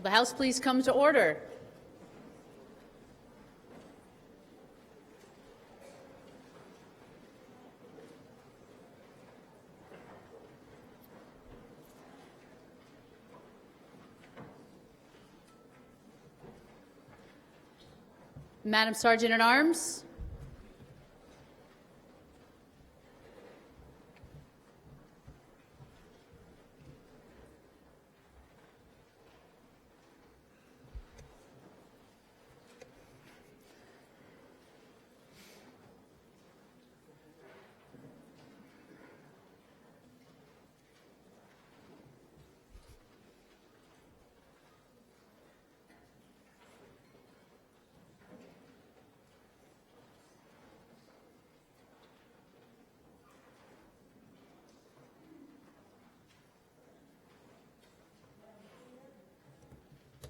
the House please come to order? Madam Sergeant at Arms.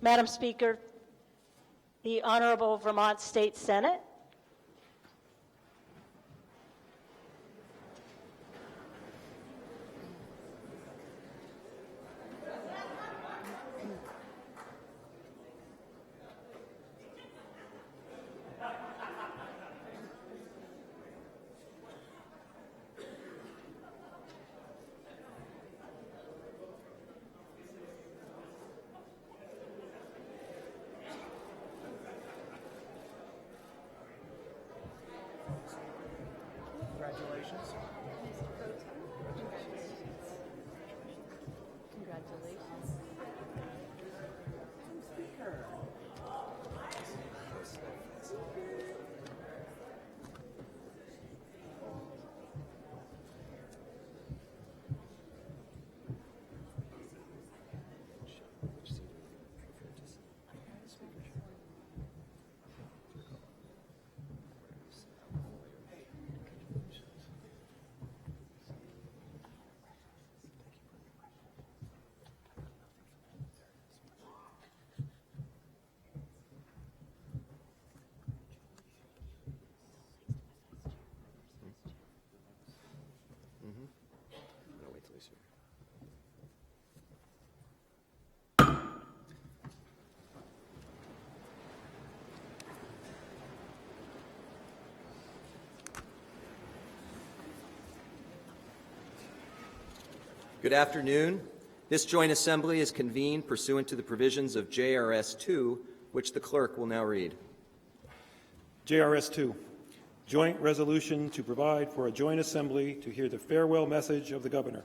Madam Speaker, the Honorable Vermont State Senate. Good afternoon. This joint assembly is convened pursuant to the provisions of JRS 2, which the clerk will now read. JRS 2, joint resolution to provide for a joint assembly to hear the farewell message of the governor.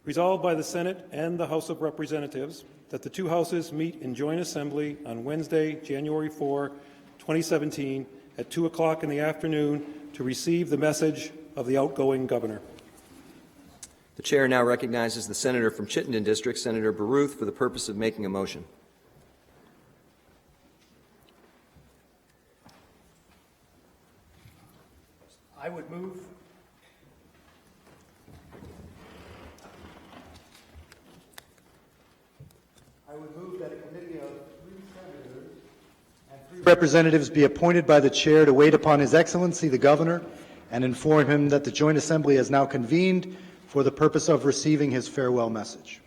Resolved by the Senate and the House of Representatives that the two houses meet in joint assembly on Wednesday, January 4, 2017 at 2 o'clock in the afternoon to receive the message of the outgoing governor. The chair now recognizes the senator from Chittenden District, Senator Baruth, for the purpose of making a motion. I would move that a committee of 3 senators and 3 representatives be appointed by the chair to wait upon His Excellency the Governor and inform him that the joint assembly has now convened for the purpose of receiving his farewell message.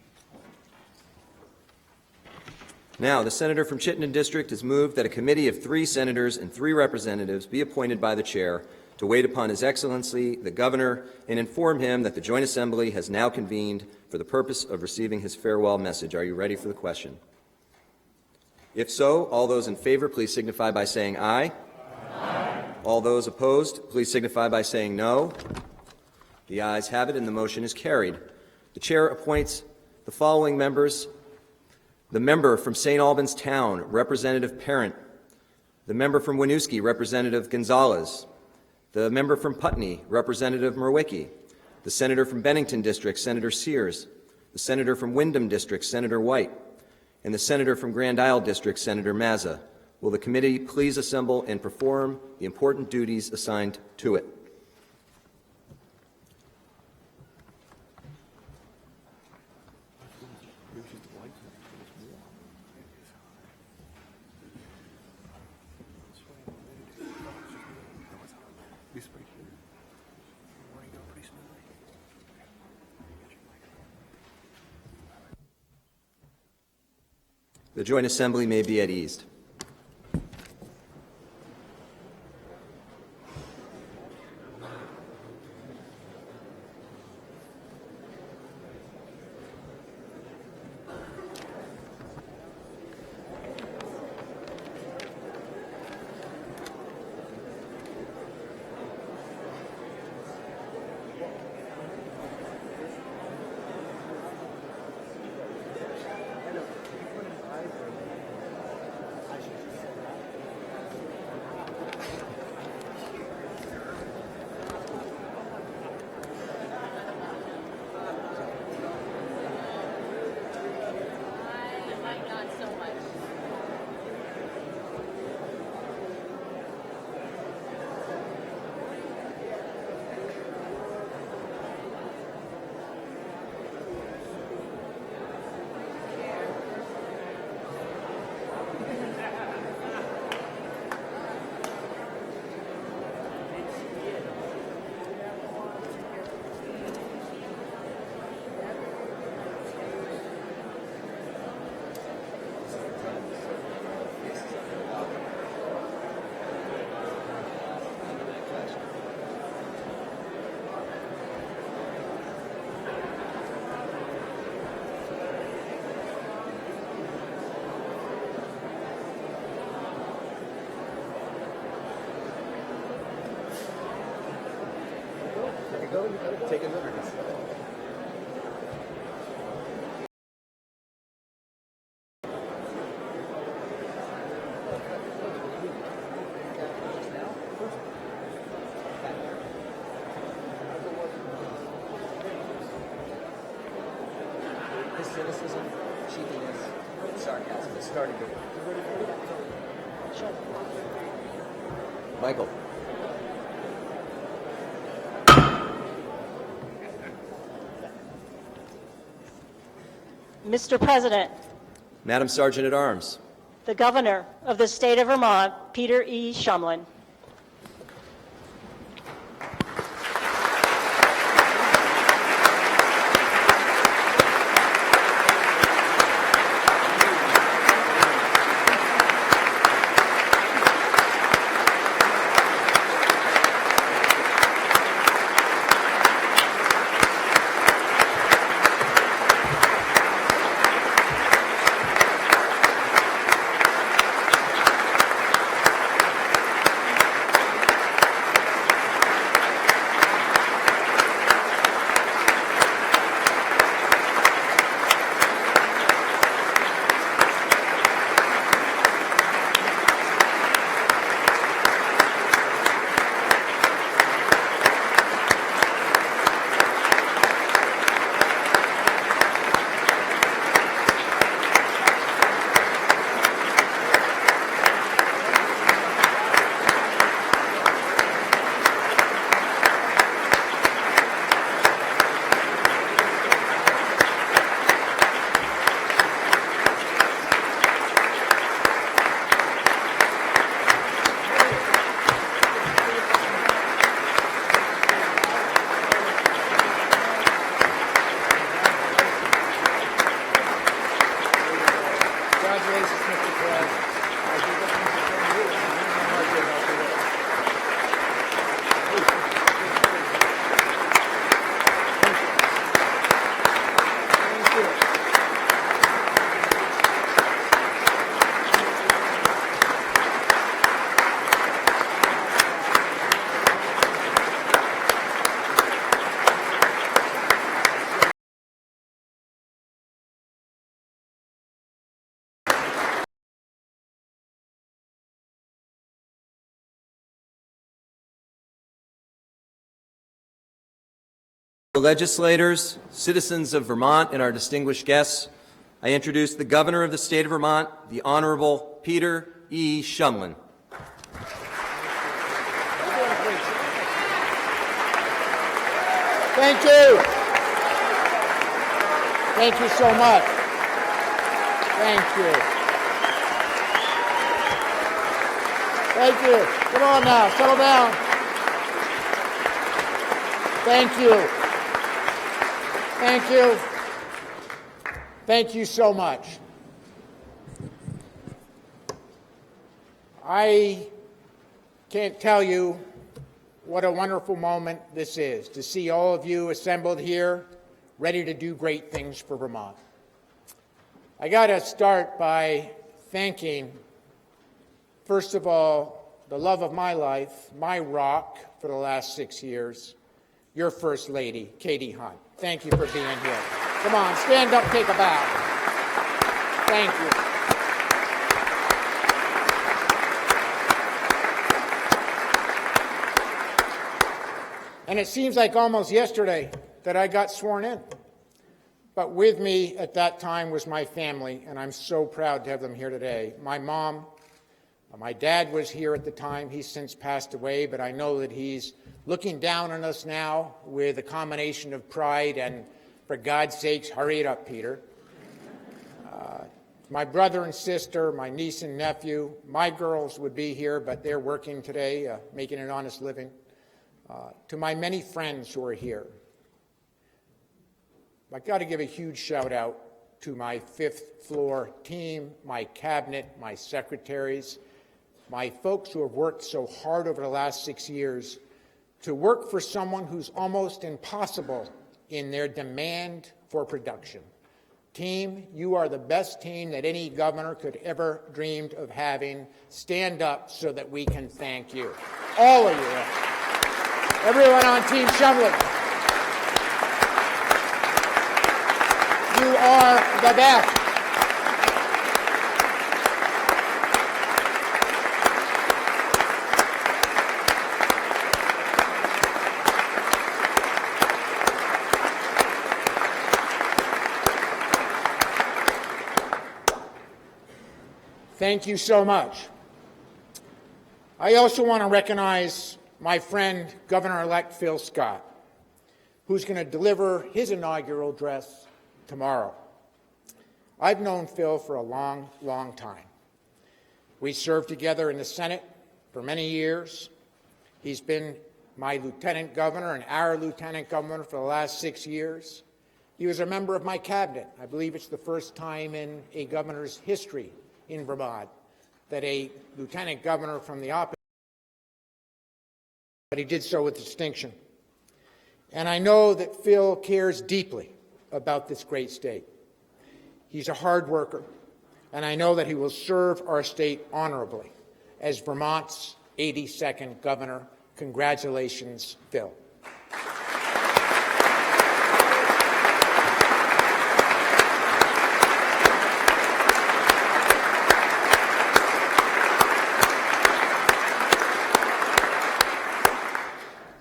Now, the senator from Chittenden District has moved that a committee of 3 senators and 3 representatives be appointed by the chair to wait upon His Excellency the Governor and inform him that the joint assembly has now convened for the purpose of receiving his farewell message. Are you ready for the question? If so, all those in favor, please signify by saying aye. Aye. All those opposed, please signify by saying no. The ayes have it, and the motion is carried. The chair appoints the following members: the member from St. Albans Town, Representative Parent; the member from Winooski, Representative Gonzalez; the member from Putney, Representative Murwicki; the senator from Bennington District, Senator Sears; the senator from Windham District, Senator White; and the senator from Grand Isle District, Senator Mazza. Will the committee please assemble and perform the important duties assigned to it? The joint assembly may be at ease. Not so much. Take a look. His cynicism, cheekiness, sarcasm is starting to. Michael. Mr. President, Madam Sergeant at Arms. the Governor of the State of Vermont, Peter E. Shumlin. Legislators, citizens of Vermont, and our distinguished guests, I introduce the Governor of the State of Vermont, the Honorable Peter E. Shumlin. Thank you. Thank you so much. Thank you. Thank you. Come on now, settle down. Thank you. Thank you. Thank you so much. I can't tell you what a wonderful moment this is, to see all of you assembled here, ready to do great things for Vermont. I got to start by thanking, first of all, the love of my life, my rock for the last 6 years, your First Lady, Katie Hunt. Thank you for being here. Come on, stand up, take a bow. Thank you. And it seems like almost yesterday that I got sworn in. But with me at that time was my family, and I'm so proud to have them here today. My mom, my dad was here at the time. He's since passed away, but I know that he's looking down on us now with a combination of pride and, for God's sakes, hurry it up, Peter. My brother and sister, my niece and nephew, my girls would be here, but they're working today, making an honest living. To my many friends who are here, I've got to give a huge shout out to my fifth floor team, my cabinet, my secretaries, my folks who have worked so hard over the last 6 years to work for someone who's almost impossible in their demand for production. Team, you are the best team that any governor could ever dreamed of having. Stand up so that we can thank you. All of you. Everyone on Team Shumlin, you are the best. Thank you so much. I also want to recognize my friend, Governor-elect Phil Scott, who's going to deliver his inaugural address tomorrow. I've known Phil for a long, long time. We served together in the Senate for many years. He's been my lieutenant governor and our lieutenant governor for the last 6 years. He was a member of my cabinet. I believe it's the first time in a governor's history in Vermont that a lieutenant governor from the opposite, but he did so with distinction. And I know that Phil cares deeply about this great state. He's a hard worker, and I know that he will serve our state honorably as Vermont's 82nd governor. Congratulations, Phil.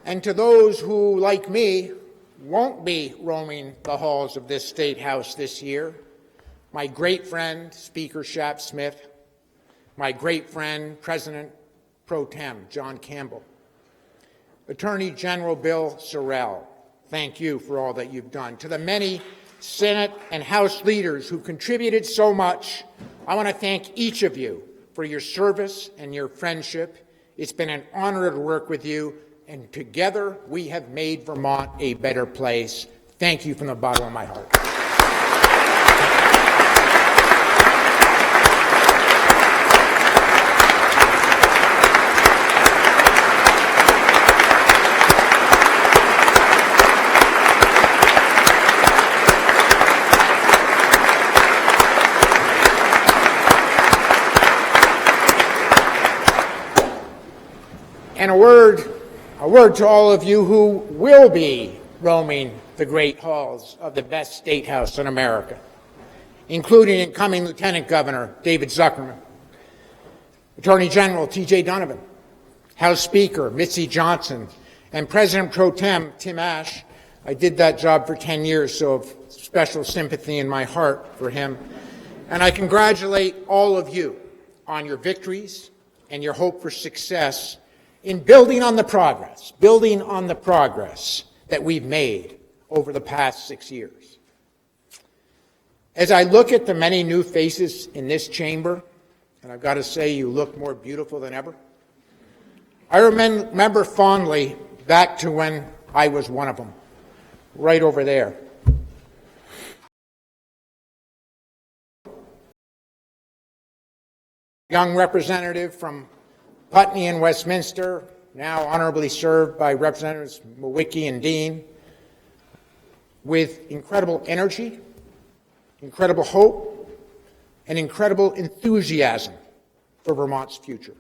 And to those who, like me, won't be roaming the halls of this State House this year, my great friend, Speaker Shap Smith, my great friend, President Pro Tem John Campbell, Attorney General Bill Sorrell, thank you for all that you've done. To the many Senate and House leaders who contributed so much, I want to thank each of you for your service and your friendship. It's been an honor to work with you. And together, we have made Vermont a better place. Thank you from the bottom of my heart. And a word to all of you who will be roaming the great halls of the best state house in America, including incoming Lieutenant Governor David Zuckerman, Attorney General T.J. Donovan, House Speaker Mitzi Johnson, and President Pro Tem Tim Ash. I did that job for 10 years, so of special sympathy in my heart for him. And I congratulate all of you on your victories and your hope for success in building on the progress that we've made over the past 6 years. As I look at the many new faces in this chamber, and I've got to say you look more beautiful than ever, I remember fondly back to when I was one of them, right over there. young representative from Putney and Westminster, now honorably served by Representatives Mawicki and Dean, with incredible energy, incredible hope, and incredible enthusiasm for Vermont's future.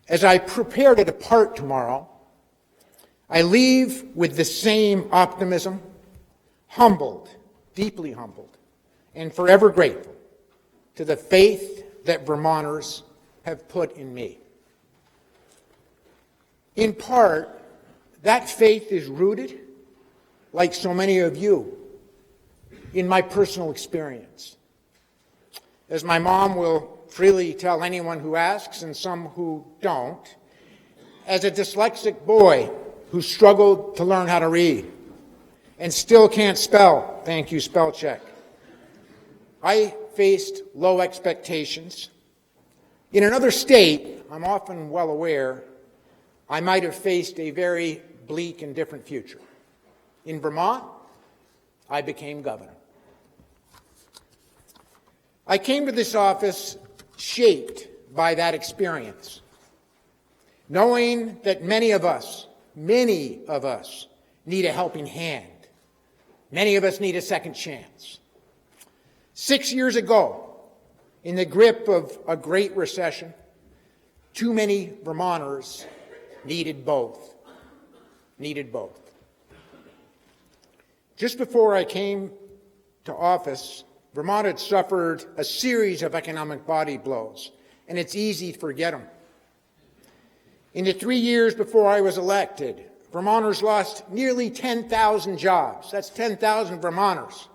As I prepare to depart tomorrow, I leave with the same optimism, humbled, deeply humbled, and forever grateful to the faith that Vermonters have put in me. In part, that faith is rooted, like so many of you, in my personal experience. As my mom will freely tell anyone who asks, and some who don't, as a dyslexic boy who struggled to learn how to read and still can't spell, thank you, spell check, I faced low expectations. In another state, I'm often well aware, I might have faced a very bleak and different future. In Vermont, I became governor. I came to this office shaped by that experience, knowing that many of us need a helping hand. Many of us need a second chance. 6 years ago, in the grip of a great recession, too many Vermonters needed both. Just before I came to office, Vermont had suffered a series of economic body blows, and it's easy to forget them. In the 3 years before I was elected, Vermonters lost nearly 10,000 jobs. That's 10,000 Vermonters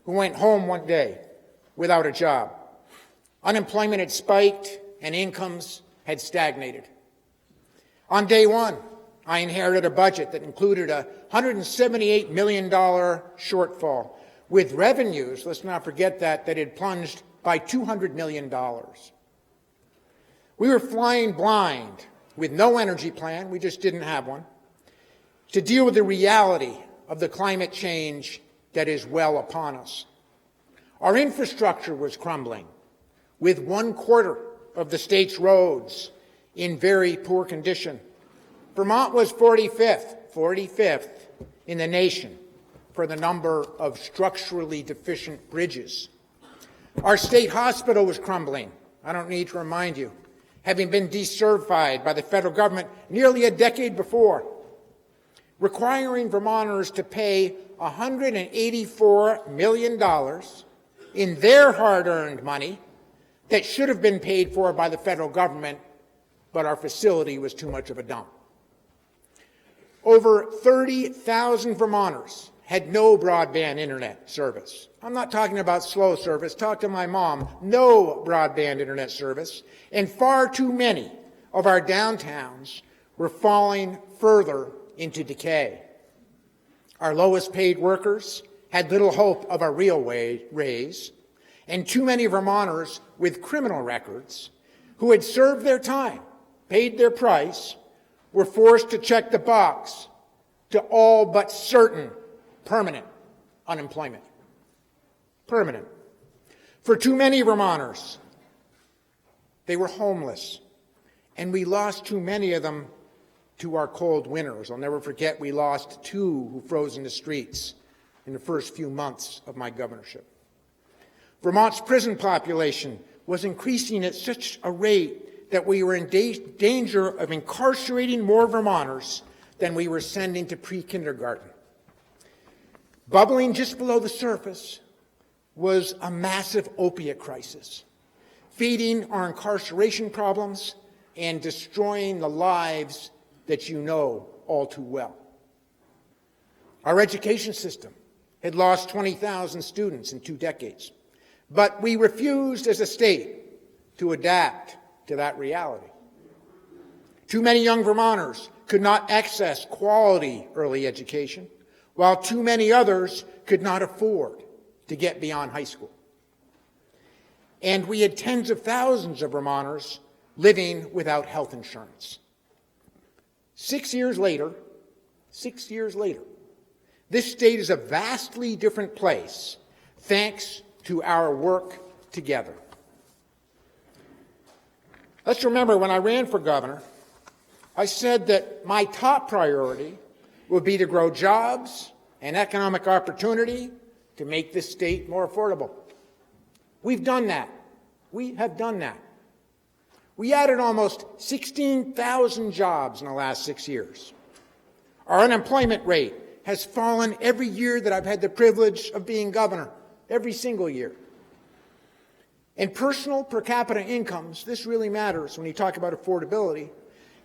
who went home one day without a job. Unemployment had spiked and incomes had stagnated. On day one, I inherited a budget that included a $178 million shortfall, with revenues, let's not forget that had plunged by $200 million. We were flying blind with no energy plan, we just didn't have one, to deal with the reality of the climate change that is well upon us. Our infrastructure was crumbling, with 1/4 of the state's roads in very poor condition. Vermont was 45th in the nation for the number of structurally deficient bridges. Our state hospital was crumbling, I don't need to remind you, having been decertified by the federal government nearly a decade before, requiring Vermonters to pay $184 million in their hard-earned money that should have been paid for by the federal government, but our facility was too much of a dump. Over 30,000 Vermonters had no broadband internet service. I'm not talking about slow service. Talk to my mom. No broadband internet service. And far too many of our downtowns were falling further into decay. Our lowest paid workers had little hope of a real raise, and too many Vermonters with criminal records who had served their time, paid their price, were forced to check the box to all but certain permanent unemployment. Permanent. For too many Vermonters, they were homeless, and we lost too many of them to our cold winters. I'll never forget we lost 2 who froze in the streets in the first few months of my governorship. Vermont's prison population was increasing at such a rate that we were in danger of incarcerating more Vermonters than we were sending to pre-kindergarten. Bubbling just below the surface was a massive opiate crisis, feeding our incarceration problems and destroying the lives that you know all too well. Our education system had lost 20,000 students in 2 decades, but we refused as a state to adapt to that reality. Too many young Vermonters could not access quality early education, while too many others could not afford to get beyond high school. And we had tens of thousands of Vermonters living without health insurance. 6 years later, this state is a vastly different place thanks to our work together. Let's remember, when I ran for governor, I said that my top priority would be to grow jobs and economic opportunity to make this state more affordable. We've done that. We have done that. We added almost 16,000 jobs in the last 6 years. Our unemployment rate has fallen every year that I've had the privilege of being governor, every single year. And personal per capita incomes, this really matters when you talk about affordability,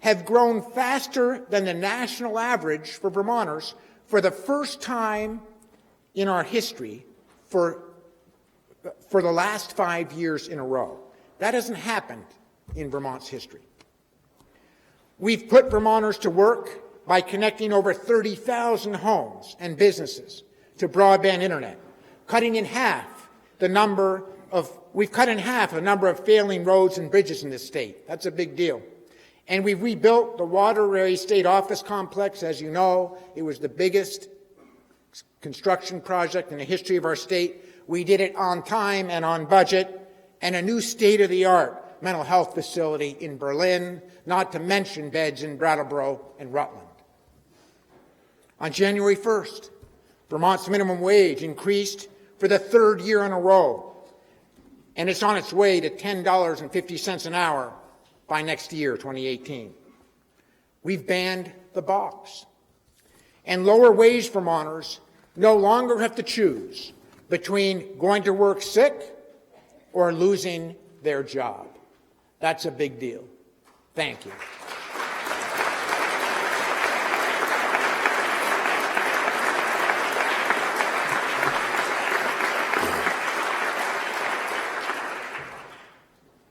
have grown faster than the national average for Vermonters for the first time in our history for the last 5 years in a row. That hasn't happened in Vermont's history. We've put Vermonters to work by connecting over 30,000 homes and businesses to broadband internet, cutting in half the number of failing roads and bridges in this state. That's a big deal. And we've rebuilt the Waterbury State Office Complex. As you know, it was the biggest construction project in the history of our state. We did it on time and on budget, and a new state-of-the-art mental health facility in Berlin, not to mention beds in Brattleboro and Rutland. On January 1st, Vermont's minimum wage increased for the third year in a row, and it's on its way to $10.50 an hour by next year, 2018. We've banned the box, and lower-wage Vermonters no longer have to choose between going to work sick or losing their job. That's a big deal. Thank you.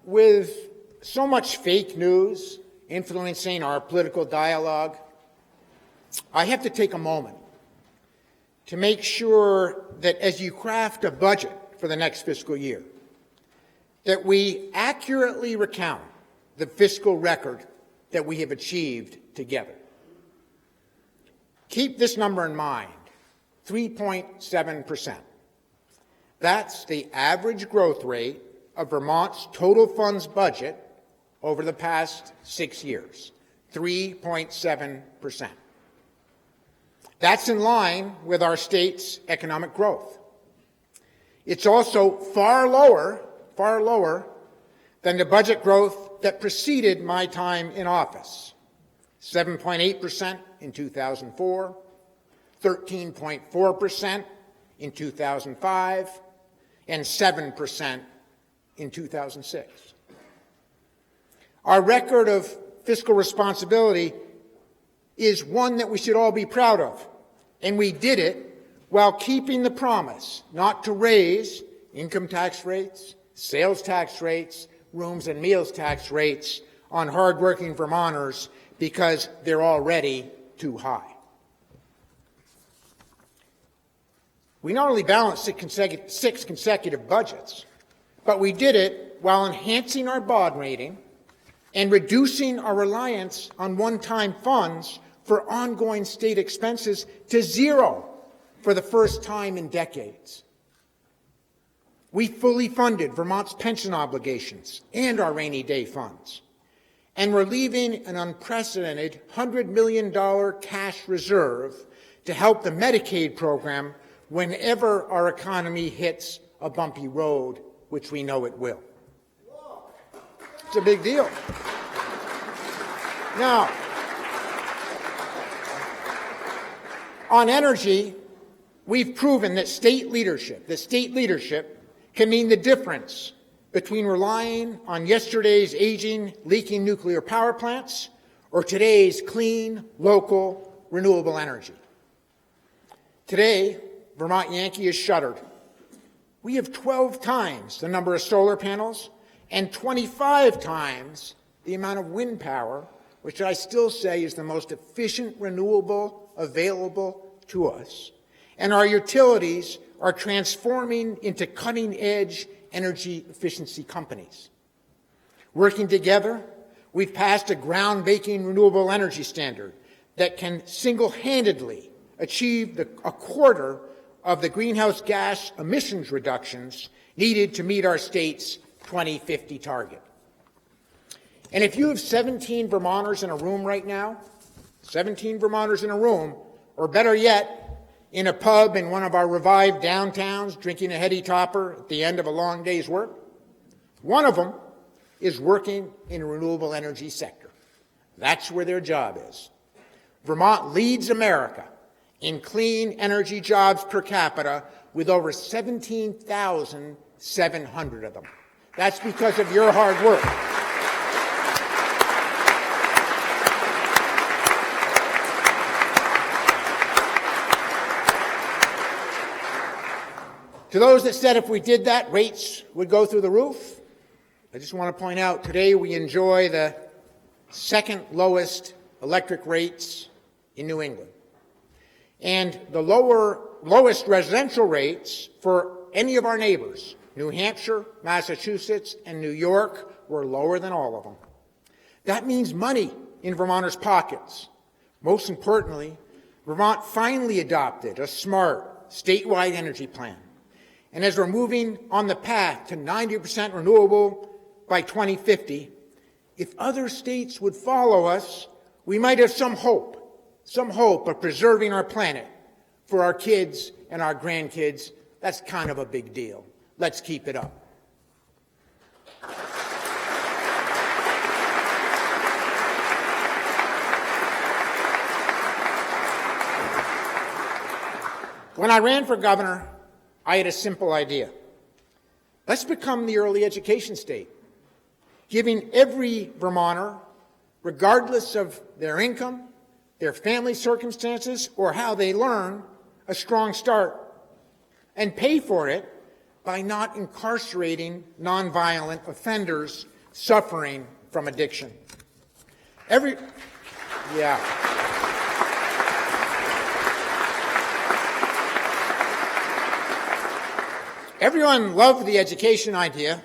With so much fake news influencing our political dialogue, I have to take a moment to make sure that as you craft a budget for the next fiscal year, that we accurately recount the fiscal record that we have achieved together. Keep this number in mind, 3.7%. That's the average growth rate of Vermont's total funds budget over the past 6 years, 3.7%. That's in line with our state's economic growth. It's also far lower than the budget growth that preceded my time in office, 7.8% in 2004, 13.4% in 2005, and 7% in 2006. Our record of fiscal responsibility is one that we should all be proud of, and we did it while keeping the promise not to raise income tax rates, sales tax rates, rooms and meals tax rates on hardworking Vermonters because they're already too high. We not only balanced six consecutive budgets, but we did it while enhancing our bond rating and reducing our reliance on one-time funds for ongoing state expenses to zero for the first time in decades. We fully funded Vermont's pension obligations and our rainy day funds, and we're leaving an unprecedented $100 million cash reserve to help the Medicaid program whenever our economy hits a bumpy road, which we know it will. It's a big deal. Now, on energy, we've proven that state leadership can mean the difference between relying on yesterday's aging, leaking nuclear power plants or today's clean, local, renewable energy. Today, Vermont Yankee is shuttered. We have 12 times the number of solar panels and 25 times the amount of wind power, which I still say is the most efficient renewable available to us. And our utilities are transforming into cutting-edge energy efficiency companies. Working together, we've passed a groundbreaking renewable energy standard that can single-handedly achieve a quarter of the greenhouse gas emissions reductions needed to meet our state's 2050 target. And if you have 17 Vermonters in a room right now, 17 Vermonters in a room, or better yet, in a pub in one of our revived downtowns drinking a heady topper at the end of a long day's work, one of them is working in the renewable energy sector. That's where their job is. Vermont leads America in clean energy jobs per capita with over 17,700 of them. That's because of your hard work. To those that said if we did that, rates would go through the roof, I just want to point out today we enjoy the second lowest electric rates in New England. And the lowest residential rates for any of our neighbors, New Hampshire, Massachusetts, and New York, were lower than all of them. That means money in Vermonters' pockets. Most importantly, Vermont finally adopted a smart statewide energy plan. And as we're moving on the path to 90% renewable by 2050, if other states would follow us, we might have some hope of preserving our planet for our kids and our grandkids. That's kind of a big deal. Let's keep it up. When I ran for governor, I had a simple idea. Let's become the early education state, giving every Vermonter, regardless of their income, their family circumstances, or how they learn, a strong start, and pay for it by not incarcerating nonviolent offenders suffering from addiction. Everyone loved the education idea,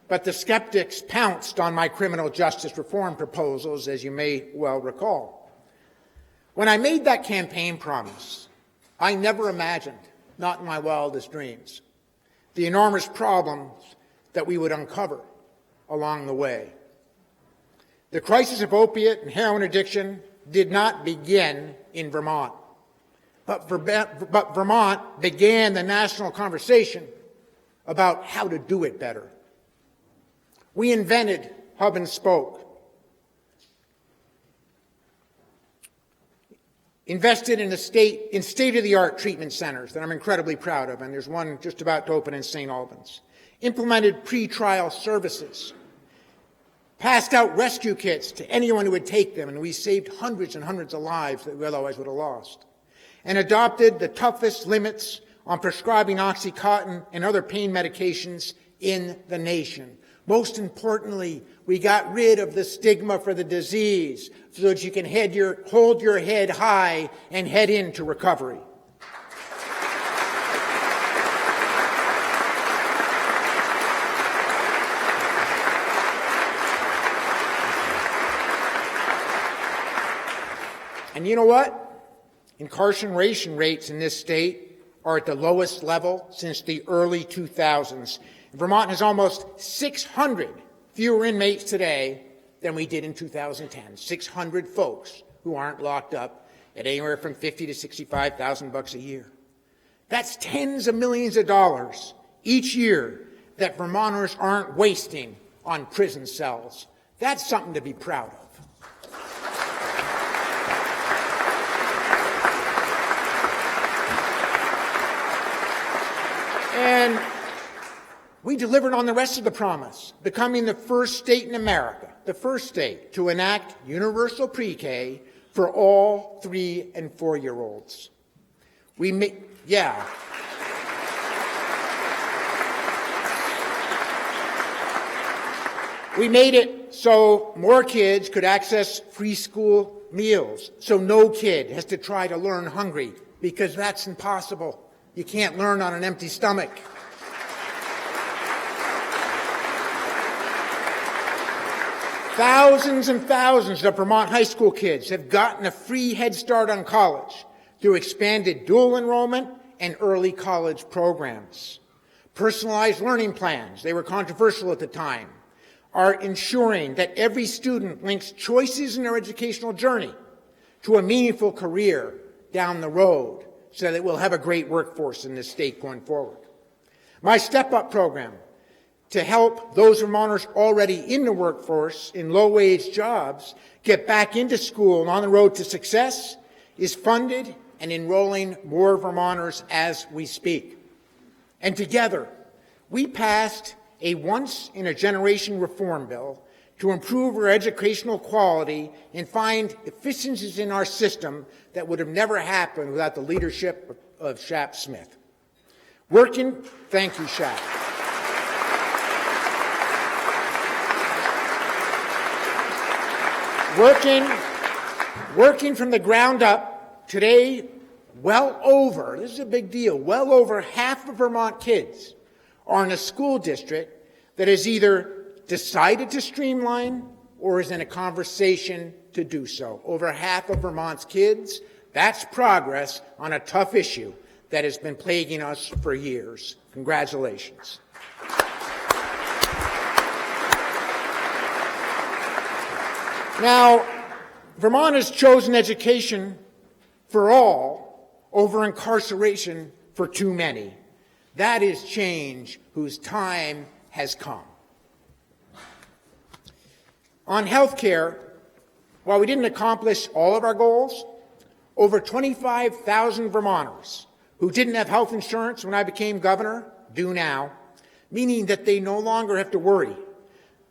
but the skeptics pounced on my criminal justice reform proposals, as you may well recall. When I made that campaign promise, I never imagined, not in my wildest dreams, the enormous problems that we would uncover along the way. The crisis of opiate and heroin addiction did not begin in Vermont, but Vermont began the national conversation about how to do it better. We invented hub and spoke, invested in state-of-the-art treatment centers that I'm incredibly proud of, and there's one just about to open in St. Albans, implemented pre-trial services, passed out rescue kits to anyone who would take them, and we saved hundreds and hundreds of lives that we otherwise would have lost, and adopted the toughest limits on prescribing OxyContin and other pain medications in the nation. Most importantly, we got rid of the stigma for the disease so that you can hold your head high and head into recovery. And you know what? Incarceration rates in this state are at the lowest level since the early 2000s. Vermont has almost 600 fewer inmates today than we did in 2010. 600 folks who aren't locked up at anywhere from $50,000 to $65,000 a year. That's tens of millions of dollars each year that Vermonters aren't wasting on prison cells. That's something to be proud of. And we delivered on the rest of the promise, becoming the first state in America, the first state to enact universal pre-K for all 3- and 4-year-olds. We made it so more kids could access free school meals, so no kid has to try to learn hungry, because that's impossible. You can't learn on an empty stomach. Thousands and thousands of Vermont high school kids have gotten a free head start on college through expanded dual enrollment and early college programs. Personalized learning plans, they were controversial at the time, are ensuring that every student links choices in their educational journey to a meaningful career down the road so that we'll have a great workforce in this state going forward. My Step Up program to help those Vermonters already in the workforce in low-wage jobs get back into school and on the road to success is funded and enrolling more Vermonters as we speak. And together, we passed a once-in-a-generation reform bill to improve our educational quality and find efficiencies in our system that would have never happened without the leadership of Shap Smith. Thank you, Shap. Working from the ground up, today, this is a big deal, well over half of Vermont kids are in a school district that has either decided to streamline or is in a conversation to do so. Over half of Vermont's kids, that's progress on a tough issue that has been plaguing us for years. Congratulations. Now, Vermont has chosen education for all over incarceration for too many. That is change whose time has come. On health care, while we didn't accomplish all of our goals, over 25,000 Vermonters who didn't have health insurance when I became governor do now, meaning that they no longer have to worry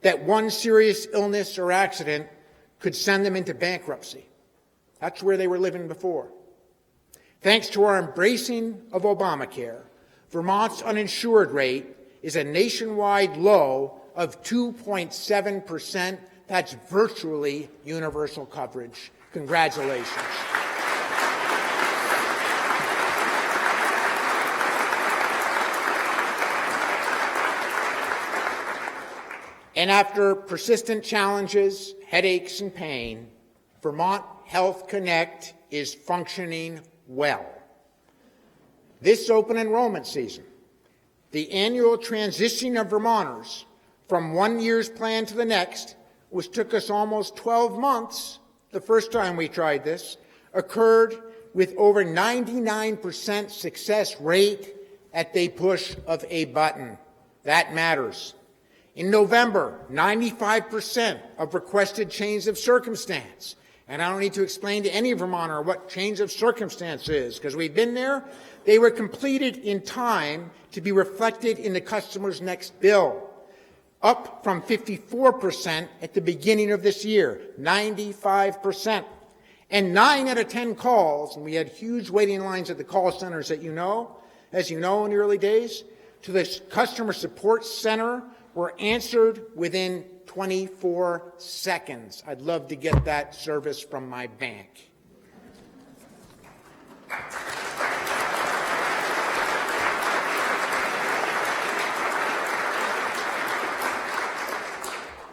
that one serious illness or accident could send them into bankruptcy. That's where they were living before. Thanks to our embracing of Obamacare, Vermont's uninsured rate is a nationwide low of 2.7%. That's virtually universal coverage. Congratulations. And after persistent challenges, headaches, and pain, Vermont Health Connect is functioning well. This open enrollment season, the annual transition of Vermonters from one year's plan to the next, which took us almost 12 months the first time we tried this, occurred with over 99% success rate at the push of a button. That matters. In November, 95% of requested change of circumstance. And I don't need to explain to any Vermonter what change of circumstance is, because we've been there. They were completed in time to be reflected in the customer's next bill, up from 54% at the beginning of this year, 95%. And 9 out of 10 calls, and we had huge waiting lines at the call centers that as you know in the early days, to the customer support center were answered within 24 seconds. I'd love to get that service from my bank.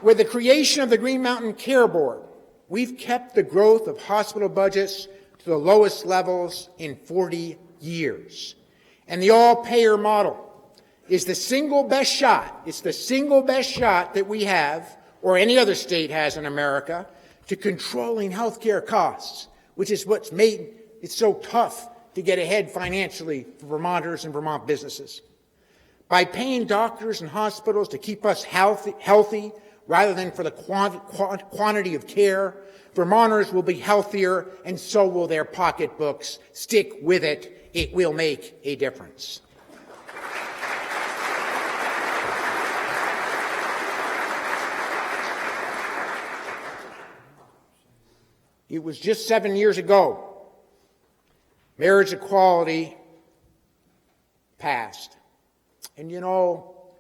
With the creation of the Green Mountain Care Board, we've kept the growth of hospital budgets to the lowest levels in 40 years. And the all-payer model is the single best shot. It's the single best shot that we have, or any other state has in America, to controlling health care costs, which is what's made it so tough to get ahead financially for Vermonters and Vermont businesses. By paying doctors and hospitals to keep us healthy rather than for the quantity of care, Vermonters will be healthier, and so will their pocketbooks. Stick with it. It will make a difference. It was just 7 years ago, marriage equality passed. And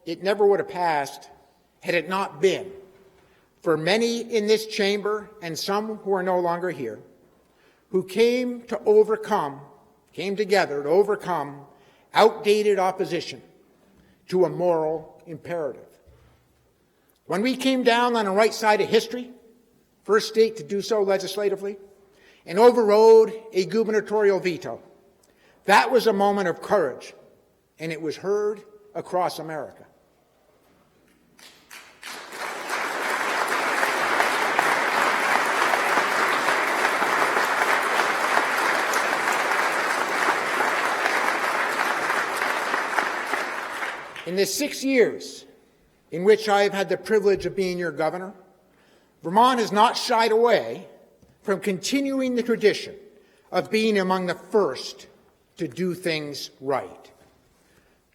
it never would have passed had it not been for many in this chamber and some who are no longer here, who came together to overcome outdated opposition to a moral imperative. When we came down on the right side of history, first state to do so legislatively, and overrode a gubernatorial veto, that was a moment of courage, and it was heard across America. In the 6 years in which I have had the privilege of being your governor, Vermont has not shied away from continuing the tradition of being among the first to do things right.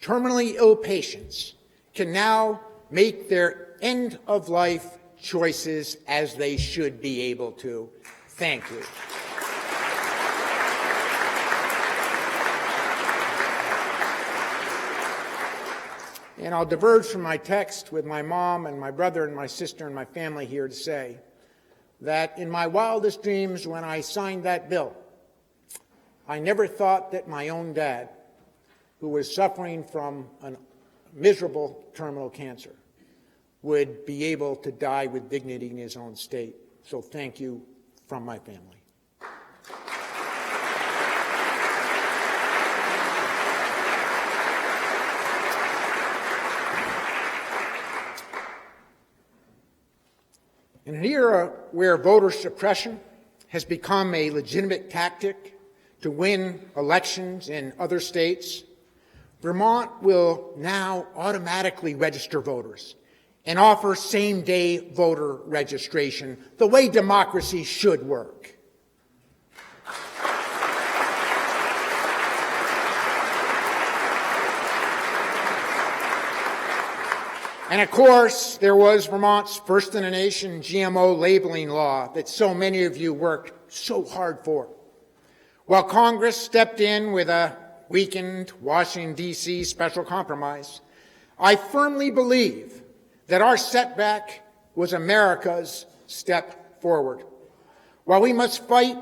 Terminally ill patients can now make their end-of-life choices as they should be able to. Thank you. And I'll diverge from my text with my mom and my brother and my sister and my family here to say that in my wildest dreams when I signed that bill, I never thought that my own dad, who was suffering from a miserable terminal cancer, would be able to die with dignity in his own state. So thank you from my family. In an era where voter suppression has become a legitimate tactic to win elections in other states, Vermont will now automatically register voters and offer same-day voter registration, the way democracy should work. And of course, there was Vermont's first-in-the-nation GMO labeling law that so many of you worked so hard for. While Congress stepped in with a weakened Washington, D.C. special compromise, I firmly believe that our setback was America's step forward. While we must fight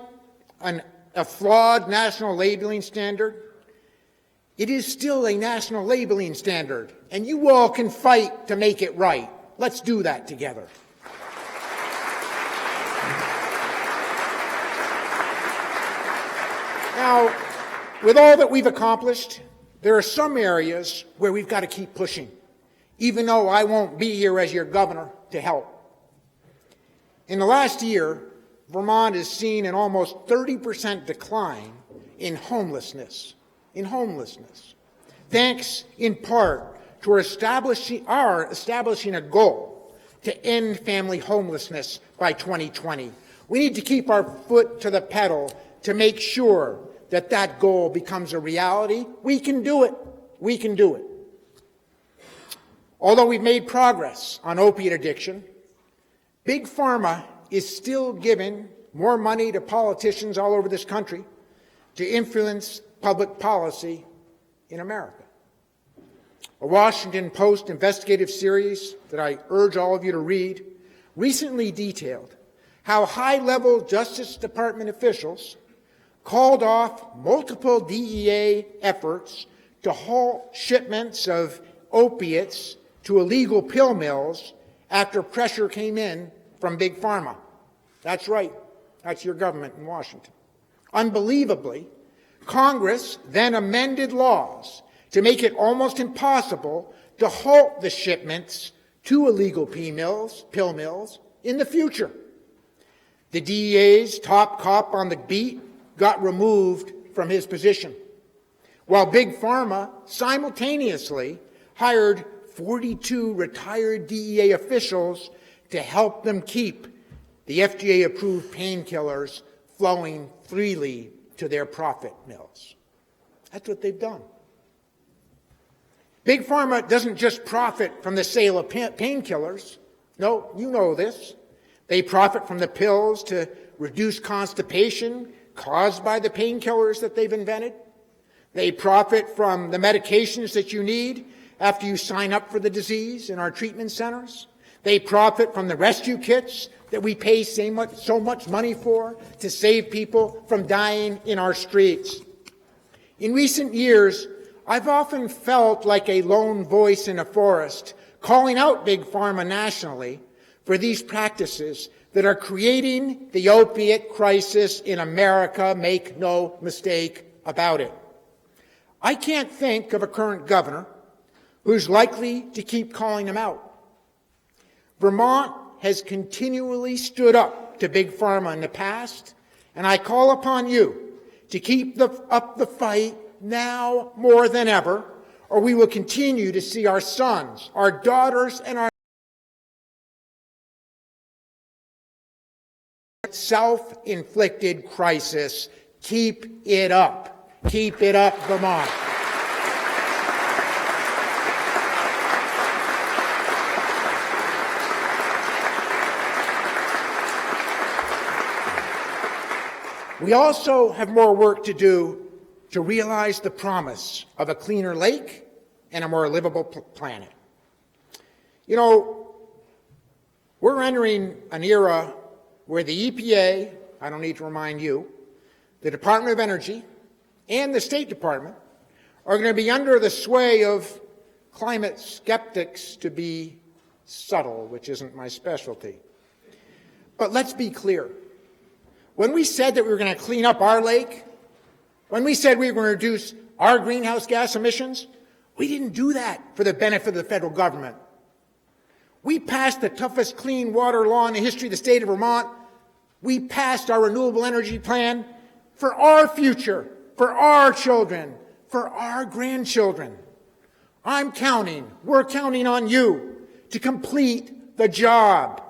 a flawed national labeling standard, it is still a national labeling standard, and you all can fight to make it right. Let's do that together. Now, with all that we've accomplished, there are some areas where we've got to keep pushing, even though I won't be here as your governor to help. In the last year, Vermont has seen an almost 30% decline in homelessness. Thanks in part to our establishing a goal to end family homelessness by 2020. We need to keep our foot to the pedal to make sure that that goal becomes a reality. We can do it. We can do it. Although we've made progress on opiate addiction, Big Pharma is still giving more money to politicians all over this country to influence public policy in America. A Washington Post investigative series that I urge all of you to read recently detailed how high-level Justice Department officials called off multiple DEA efforts to halt shipments of opiates to illegal pill mills after pressure came in from Big Pharma. That's right. That's your government in Washington. Unbelievably, Congress then amended laws to make it almost impossible to halt the shipments to illegal pill mills in the future. The DEA's top cop on the beat got removed from his position, while Big Pharma simultaneously hired 42 retired DEA officials to help them keep the FDA-approved painkillers flowing freely to their profit mills. That's what they've done. Big Pharma doesn't just profit from the sale of painkillers. No, you know this. They profit from the pills to reduce constipation caused by the painkillers that they've invented. They profit from the medications that you need after you sign up for the disease in our treatment centers. They profit from the rescue kits that we pay so much money for to save people from dying in our streets. In recent years, I've often felt like a lone voice in a forest calling out Big Pharma nationally for these practices that are creating the opiate crisis in America. Make no mistake about it. I can't think of a current governor who's likely to keep calling them out. Vermont has continually stood up to Big Pharma in the past, and I call upon you to keep up the fight now more than ever, or we will continue to see our sons, our daughters, and our self-inflicted crisis. Keep it up. Keep it up, Vermont. We also have more work to do to realize the promise of a cleaner lake and a more livable planet. You know, we're entering an era where the EPA, I don't need to remind you, the Department of Energy, and the State Department are going to be under the sway of climate skeptics, to be subtle, which isn't my specialty. But let's be clear. When we said that we were going to clean up our lake, when we said we were going to reduce our greenhouse gas emissions, we didn't do that for the benefit of the federal government. We passed the toughest clean water law in the history of the state of Vermont. We passed our renewable energy plan for our future, for our children, for our grandchildren. I'm counting, we're counting on you to complete the job.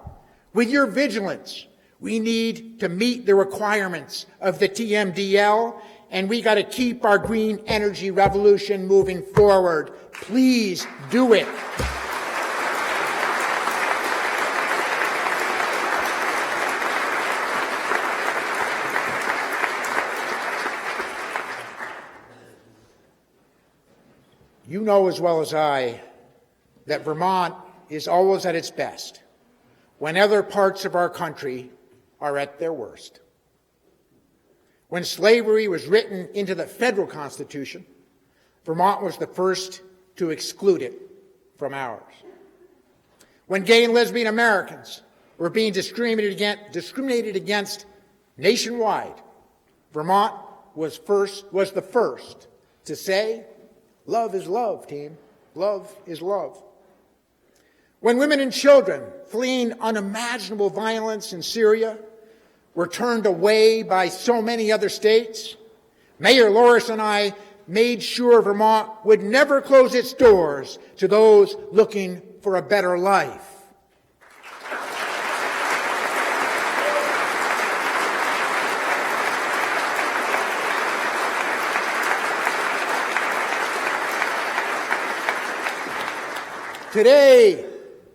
With your vigilance, we need to meet the requirements of the TMDL, and we got to keep our green energy revolution moving forward. Please do it. You know as well as I that Vermont is always at its best when other parts of our country are at their worst. When slavery was written into the federal Constitution, Vermont was the first to exclude it from ours. When gay and lesbian Americans were being discriminated against nationwide, Vermont was the first to say, "Love is love, team. Love is love." When women and children fleeing unimaginable violence in Syria were turned away by so many other states, Mayor Loris and I made sure Vermont would never close its doors to those looking for a better life.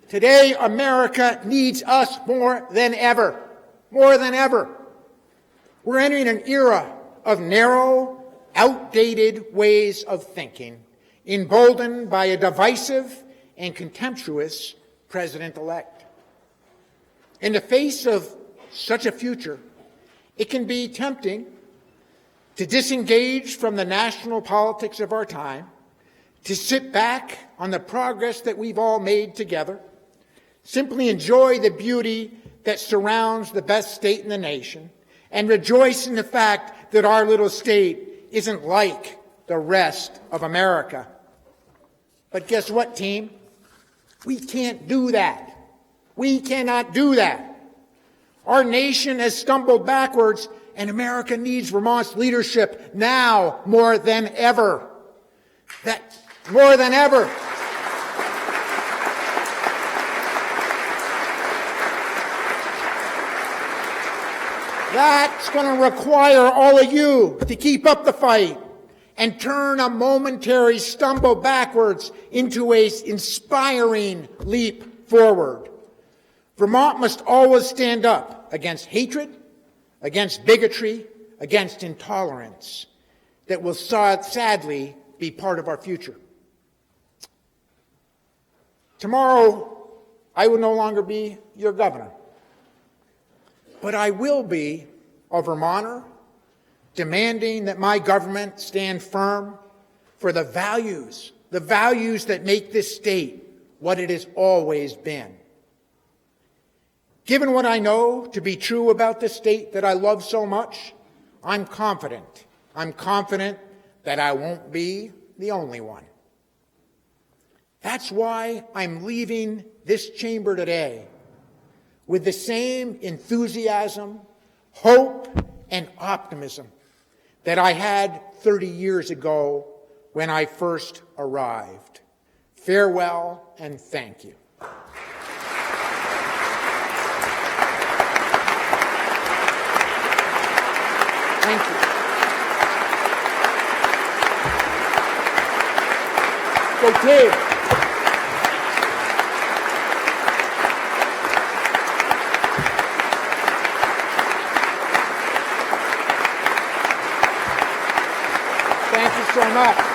Today, America needs us more than ever. More than ever. We're entering an era of narrow, outdated ways of thinking, emboldened by a divisive and contemptuous president-elect. In the face of such a future, it can be tempting to disengage from the national politics of our time, to sit back on the progress that we've all made together, simply enjoy the beauty that surrounds the best state in the nation, and rejoice in the fact that our little state isn't like the rest of America. But guess what, team? We can't do that. We cannot do that. Our nation has stumbled backwards, and America needs Vermont's leadership now more than ever. More than ever. That's going to require all of you to keep up the fight and turn a momentary stumble backwards into an inspiring leap forward. Vermont must always stand up against hatred, against bigotry, against intolerance that will sadly be part of our future. Tomorrow, I will no longer be your governor, but I will be a Vermonter demanding that my government stand firm for the values that make this state what it has always been. Given what I know to be true about this state that I love so much, I'm confident that I won't be the only one. That's why I'm leaving this chamber today with the same enthusiasm, hope, and optimism that I had 30 years ago when I first arrived. Farewell and thank you. Thank you. Go team. Thank you so much.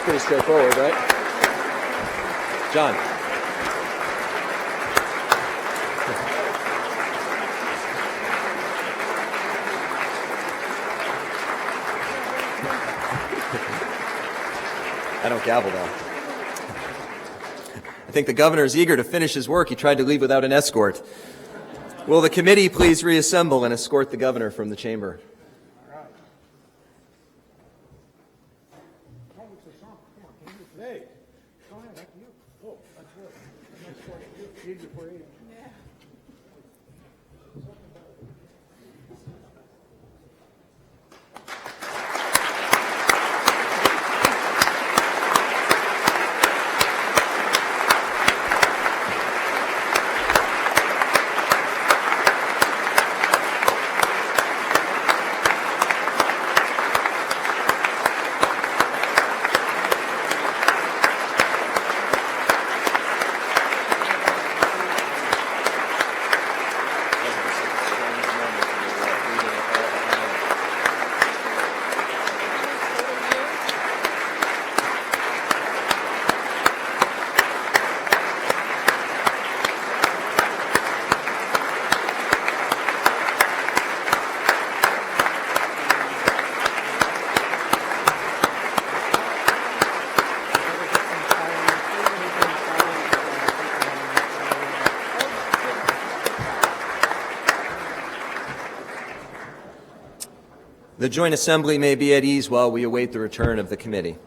Pretty straightforward, right? John. I don't gavel, though. I think the governor is eager to finish his work. He tried to leave without an escort. Will the committee please reassemble and escort the governor from the chamber? Hey, go ahead, after you. Oh, that's good. Next one, you before you. The joint assembly may be at ease while we await the return of the committee.